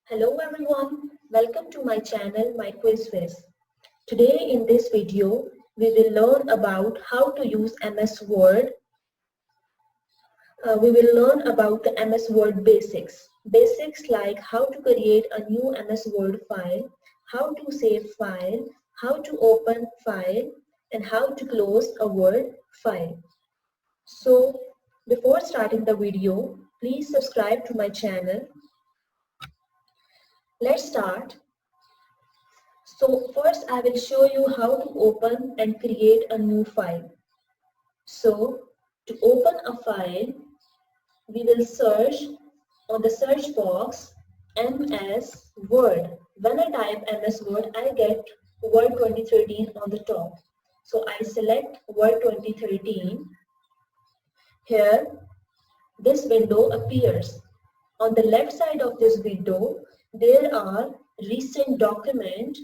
Hello everyone, welcome to my channel, My Quiz Wiz. Today in this video, we will learn about how to use MS Word. We will learn about the MS Word basics. Basics like how to create a new MS Word file, how to save file, how to open file, and how to close a Word file. So, before starting the video, please subscribe to my channel. Let's start. So first I will show you how to open and create a new file. So to open a file, we will search on the search box MS Word. When I type MS Word, I get Word 2013 on the top. So I select Word 2013. Here, this window appears. On the left side of this window, there are recent documents.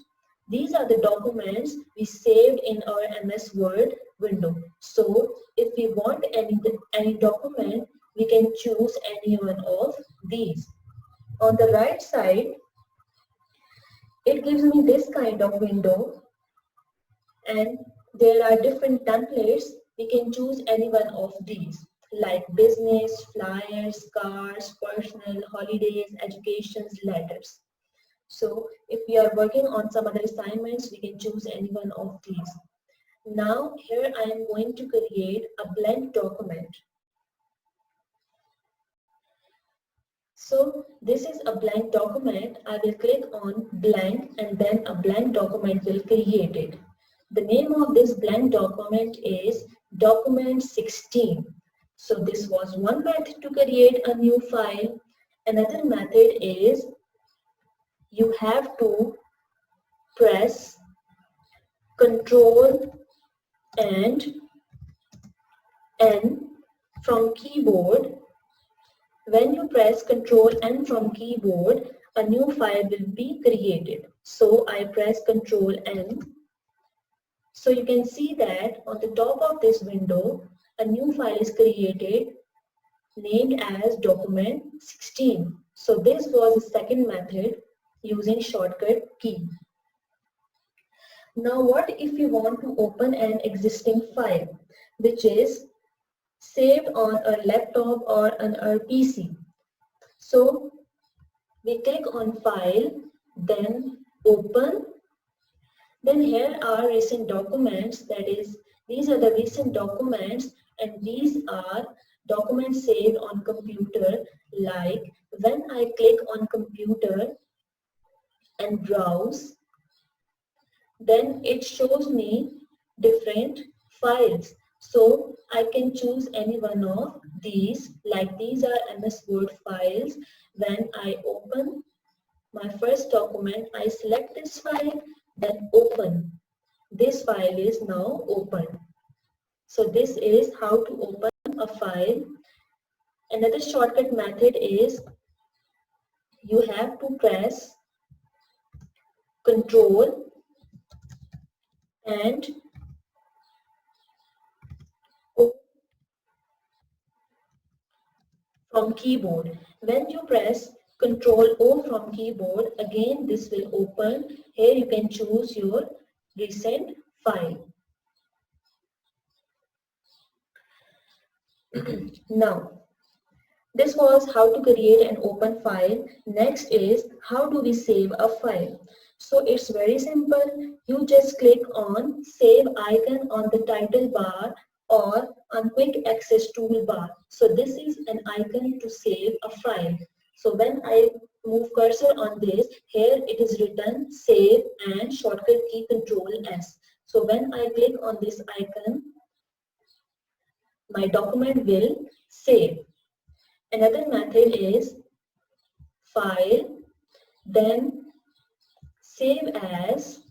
These are the documents we saved in our MS Word window. So if we want any document, we can choose any one of these. On the right side, it gives me this kind of window, and there are different templates. We can choose any one of these, like business, flyers, cars, personal, holidays, educations, letters. So if we are working on some other assignments, we can choose any one of these. Now here I am going to create a blank document. So this is a blank document. I will click on blank and then a blank document will create it. The name of this blank document is document 16. So this was one method to create a new file. Another method is you have to press Control and N from keyboard. When you press Control N from keyboard, a new file will be created. So I press Control N. So you can see that on the top of this window, a new file is created named as document 16. So this was the second method using shortcut key. Now what if you want to open an existing file which is saved on a laptop or on our PC? So we click on file, then open. Then here are recent documents, that is, these are the recent documents, and these are documents saved on computer. Like when I click on computer and browse, then it shows me different files. So I can choose any one of these, like these are MS Word files. When I open my first document, I select this file, then open. This file is now open. So this is how to open a file. Another shortcut method is you have to press Control and O from keyboard. When you press Control O from keyboard, again this will open. Here you can choose your recent file. Now, this was how to create an open file. Next is how do we save a file. So it's very simple. You just click on save icon on the title bar or on quick access toolbar. So this is an icon to save a file. So when I move cursor on this, here it is written save and shortcut key Control S. So when I click on this icon, my document will save. Another method is file, then save as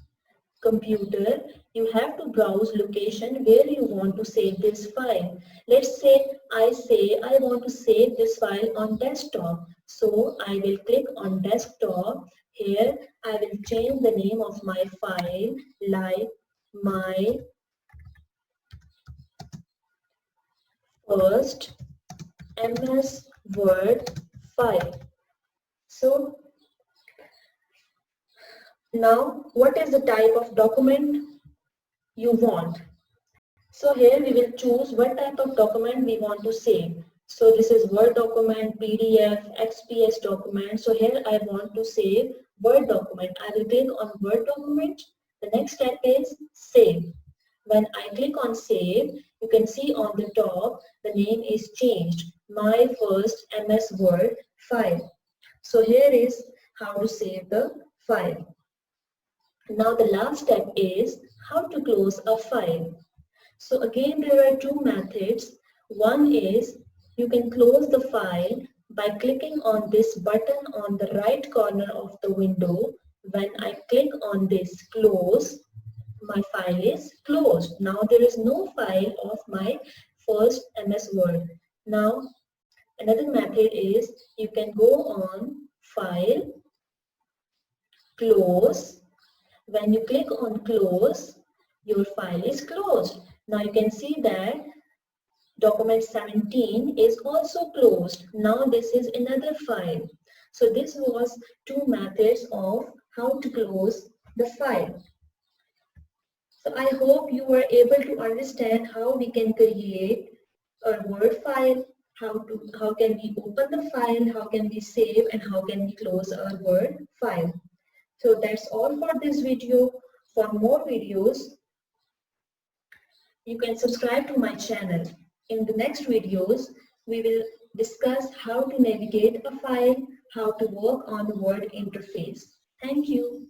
computer. You have to browse location where you want to save this file. Let's say I want to save this file on desktop. So I will click on desktop. Here I will change the name of my file like my first MS Word file. So Now, what is the type of document you want? So here we will choose what type of document we want to save. So this is Word document, PDF, XPS document. So here I want to save Word document. I will click on Word document. The next step is save. When I click on save, you can see on the top the name is changed. My first MS Word file. So here is how to save the file. Now the last step is how to close a file. So again, there are two methods. One is you can close the file by clicking on this button on the right corner of the window. When I click on this close, my file is closed. Now there is no file of my first MS Word. Now another method is you can go on file, close. When you click on close, your file is closed. Now you can see that document 17 is also closed. Now this is another file. So this was two methods of how to close the file. So I hope you were able to understand how we can create a Word file, how can we open the file, how can we save, and how can we close our Word file. So that's all for this video. For more videos, you can subscribe to my channel. In the next videos, we will discuss how to navigate a file, how to work on the Word interface. Thank you.